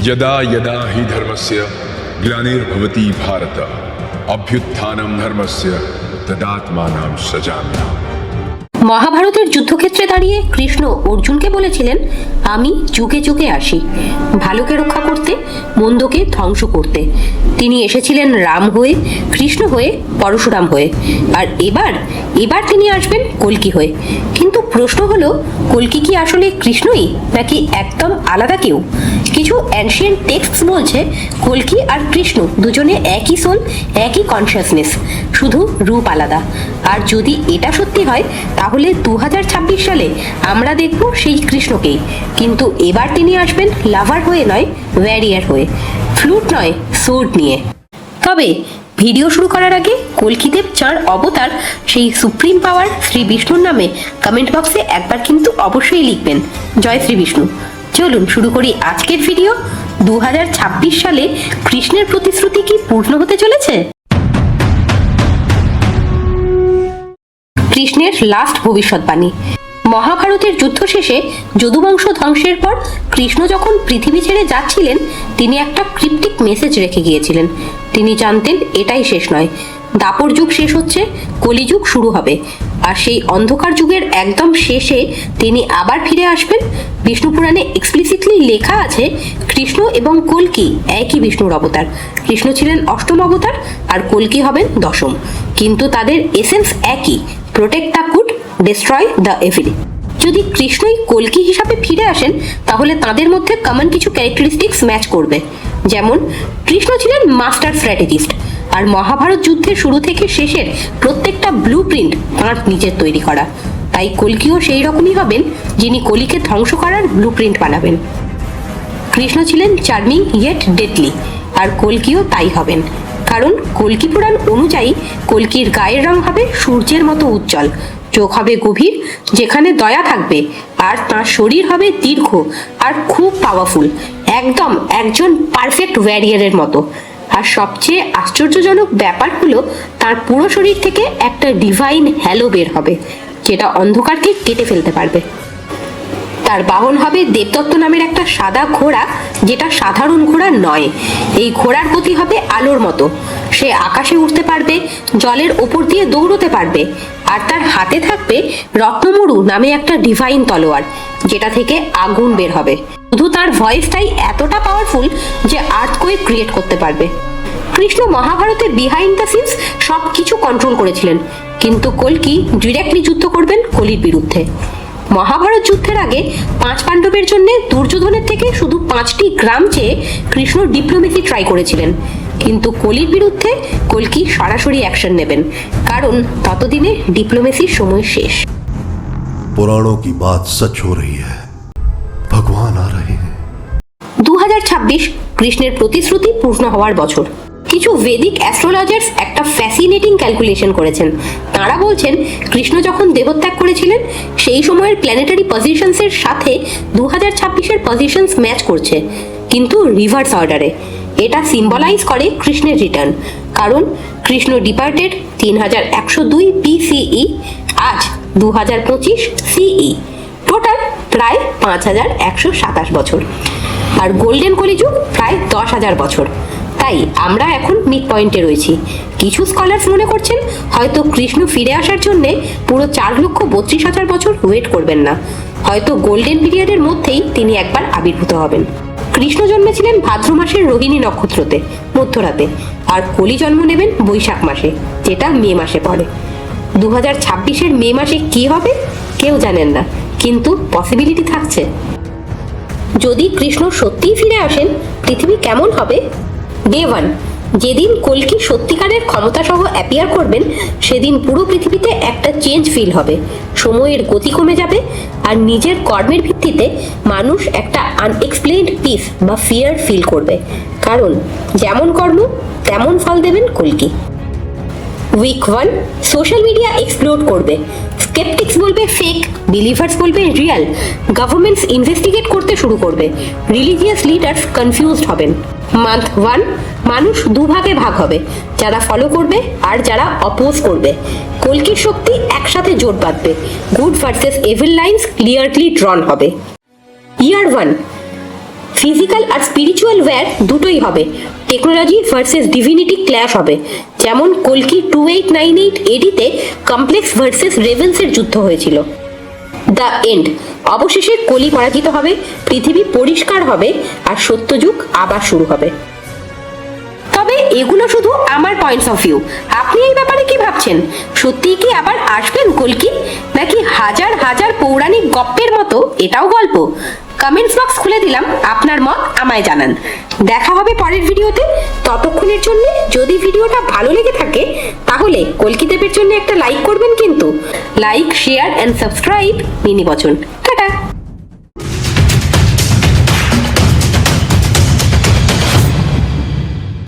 यदा यदा हि धर्मस्य ग्लानिर्भवति भारत अभ्युत्थानं धर्मस्य तदात्मानं सृजाम्यहम्। মহাভারতের যুদ্ধক্ষেত্রে দাঁড়িয়ে কৃষ্ণ অর্জুনকে বলেছিলেন, আমি যুগে যুগে আসি ভালোকে রক্ষা করতে, মন্দকে ধ্বংস করতে। তিনি এসেছিলেন রাম হয়ে, কৃষ্ণ হয়ে, পরশুরাম হয়ে, আর এবার তিনি আসবেন কল্কি হয়ে। কিন্তু প্রশ্ন হলো, কল্কি কি আসলে কৃষ্ণই নাকি একদম আলাদা কেউ? কিছু অ্যানশিয়েন্ট টেক্সট বলছে কল্কি আর কৃষ্ণ দুজনে একই সোল, একই কনসিয়াসনেস, শুধু রূপ আলাদা। আর যদি এটা সত্যি হয় তাহলে 2026 সালে আমরা দেখব সেই কৃষ্ণকেই, কিন্তু এবার তিনি আসবেন লাভার হয়ে নয়, ওয়ারিয়ার হয়ে, ফ্লুট নয়, সোর্ড নিয়ে। তবে ভিডিও শুরু করার আগে কল্কিদেব যার অবতার, সেই সুপ্রিম পাওয়ার শ্রী বিষ্ণুর নামে কমেন্ট বক্সে একবার কিন্তু অবশ্যই লিখবেন জয় শ্রী বিষ্ণু। চলুন শুরু করি আজকের ভিডিও। 2026 সালে কৃষ্ণের প্রতিশ্রুতি কি পূর্ণ হতে চলেছে? কৃষ্ণের লাস্ট ভবিষ্যৎবাণী। মহাভারতের যুদ্ধ শেষে যদুবংশ ধ্বংসের পর কৃষ্ণ যখন পৃথিবী ছেড়ে যাচ্ছিলেন, তিনি একটা ক্রিপ্টিক মেসেজ রেখে গিয়েছিলেন। তিনি জানতেন এটাই শেষ নয়, দাপর যুগ শেষ হচ্ছে, কলিযুগ শুরু হবে, আর সেই অন্ধকার যুগের একদম শেষে তিনি আবার ফিরে আসবেন। বিষ্ণু পুরাণে এক্সপ্লিসিটলি লেখা আছে কৃষ্ণ এবং কল্কি একই বিষ্ণুর অবতার। কৃষ্ণ ছিলেন অষ্টম অবতার আর কল্কি হবেন দশম, কিন্তু তাদের এসেন্স একই, protect the good, destroy the evil. যদি কৃষ্ণই কল্কি হিসাবে ফিরে আসেন তাহলে তাদের মধ্যে কমন কিছু ক্যারেক্টারিস্টিক্স ম্যাচ করবে। যেমন কৃষ্ণ ছিলেন মাস্টার স্ট্র্যাটেজিস্ট, আর মহাভারত যুদ্ধের শুরু থেকে শেষের প্রত্যেকটা ব্লু প্রিন্ট তাঁর নিজের তৈরি করা। তাই কল্কিও সেই রকমই হবেন, যিনি কলিকে ধ্বংস করার ব্লু প্রিন্ট বানাবেন। কৃষ্ণ ছিলেন চার্মিং ইয়েট ডেডলি, আর কল্কিও তাই হবেন, কারণ কল্কি পুরাণ অনুযায়ী কল্কির গায়ের রং হবে সূর্যের মতো উজ্জ্বল, চোখ হবে গভীর যেখানে দয়া থাকবে, আর তাঁর শরীর হবে দীর্ঘ আর খুব পাওয়ারফুল, একদম একজন পারফেক্ট ওয়ারিয়ারের মতো। আর সবচেয়ে আশ্চর্যজনক ব্যাপার হলো তার পুরো শরীর থেকে একটা ডিভাইন হ্যালো বের হবে, যেটা অন্ধকারকে কেটে ফেলতে পারবে। তার বাহন হবে দেবদত্ত নামের একটা সাদা ঘোড়া, যেটা সাধারণ ঘোড়া নয়। এই ঘোড়ার গতি হবে আলোর মতো, সে আকাশে উঠতে পারবে, জলের ওপর দিয়ে দৌড়তে পারবে, আর তার হাতে থাকবে রত্নমরু নামে একটা ডিভাইন তলোয়ার, যেটা থেকে আগুন বের হবে। শুধু তার ভয়েসটাই এতটা পাওয়ারফুল যে আর্থকোয়েক ক্রিয়েট করতে পারবে। কৃষ্ণ মহাভারতে বিহাইন্ড দ্য সিনস সব কিছু কন্ট্রোল করেছিলেন, কিন্তু কল্কি ডিরেক্টলি যুদ্ধ করবেন কলির বিরুদ্ধে। মহাভারত যুদ্ধের আগে 5 পাণ্ডবের জন্য দুর্যোধনের থেকে শুধু 5টি গ্রাম চেয়ে কৃষ্ণ ডিপ্লোমেসি ট্রাই করেছিলেন, কিন্তু কলির বিরুদ্ধে কল্কি সরাসরি অ্যাকশন নেবেন, কারণ ততদিনে ডিপ্লোমেসির সময় শেষ। पुराणों की बात सच हो रही है, भगवान आ रहे हैं। 2026 কৃষ্ণের প্রতিশ্রুতি পূর্ণ হওয়ার বছর। কিছু ভেদিক অ্যাস্ট্রোলজার্স একটা ফ্যাসিনেটিং ক্যালকুলেশন করেছেন। তারা বলছেন কৃষ্ণ যখন দেহত্যাগ করেছিলেন সেই সময়ের প্ল্যানেটারি পজিশনসের সাথে 2026-এর পজিশনস ম্যাচ করছে, কিন্তু রিভার্স অর্ডারে। এটা সিম্বলাইজ করে কৃষ্ণের রিটার্ন, কারণ কৃষ্ণ ডিপার্টেড 3102 BCE, আজ 2025 CE, টোটাল প্রায় 5127 বছর, আর গোল্ডেন কলিযুগ প্রায় 10,000 বছর। তাই আমরা এখন মিড পয়েন্টে রয়েছি। কিছু স্কলার্স মনে করছেন হয়তো কৃষ্ণ ফিরে আসার জন্য পুরো 4,32,000 বছর ওয়েট করবেন না, হয়তো গোল্ডেন পিরিয়ডের মধ্যেই তিনি একবার আবির্ভূত হবেন। কৃষ্ণ জন্মেছিলেন ভাদ্র মাসের রোহিণী নক্ষত্রতে মধ্যরাতে, আর কলি জন্ম নেবেন বৈশাখ মাসে, যেটা মে মাসে পড়ে। 2026-এর মে মাসে কি হবে কেউ জানেন না, কিন্তু পসিবিলিটি থাকছে। যদি কৃষ্ণ সত্যিই ফিরে আসেন পৃথিবী কেমন হবে? ডে 1, যেদিন কল্কি সত্যিকারের ক্ষমতা সহ অ্যাপিয়ার করবেন, সেদিন পুরো পৃথিবীতে একটা চেঞ্জ ফিল হবে, সময়ের গতি কমে যাবে, আর নিজের কর্মের ভিত্তিতে মানুষ একটা আনএক্সপ্লেইনড পিস বা ফিয়ার ফিল করবে, কারণ যেমন কর্ম তেমন ফল দেবেন কল্কি। উইক 1, সোশ্যাল মিডিয়া এক্সপ্লোড করবে। স্কেপটিক্স বলবে ফেক, বিলিভার্স বলবে রিয়েল, গভর্নমেন্টস ইনভেস্টিগেট করতে শুরু করবে, রিলিজিয়াস লিডার্স কনফিউজড হবেন। মান্থ 1, মানুষ দুভাগে ভাগ হবে, যারা ফলো করবে আর যারা অপোজ করবে। কল্কির শক্তি একসাথে জোট বাঁধবে, good versus evil lines clearly drawn হবে। ইয়ার 1, ফিজিক্যাল আর স্পিরিচুয়াল ওয়্যার দুটোই হবে। টেকনোলজি ভার্সেস ডিভিনিটি ক্ল্যাশ হবে। যেমন কল্কি 2898 এডিতে কমপ্লেক্স ভার্সেস রেভেন্সের যুদ্ধ হয়েছিল। দ্য এন্ড, অবশেষে কলি পরাজিত হবে, পৃথিবী পরিষ্কার হবে আর সত্যযুগ আবার শুরু হবে। তবে এগুলো শুধু আমার পয়েন্টস অফ ভিউ। আপনি এই ব্যাপারে কি ভাবছেন? সত্যিই কি আবার আসবেন কল্কি, নাকি হাজার হাজার পৌরাণিক গপ্পের মতো এটাও গল্প? কমেন্টস বক্স খুলে দিলাম, আপনার মত আমায় জানান। দেখা হবে পরের ভিডিওতে। ততক্ষণের জন্য যদি ভিডিওটা ভালো লেগে থাকে তাহলে কল্কি দেবের জন্য একটা লাইক করবেন কিন্তু। Like, share and subscribe. মিনি বচন।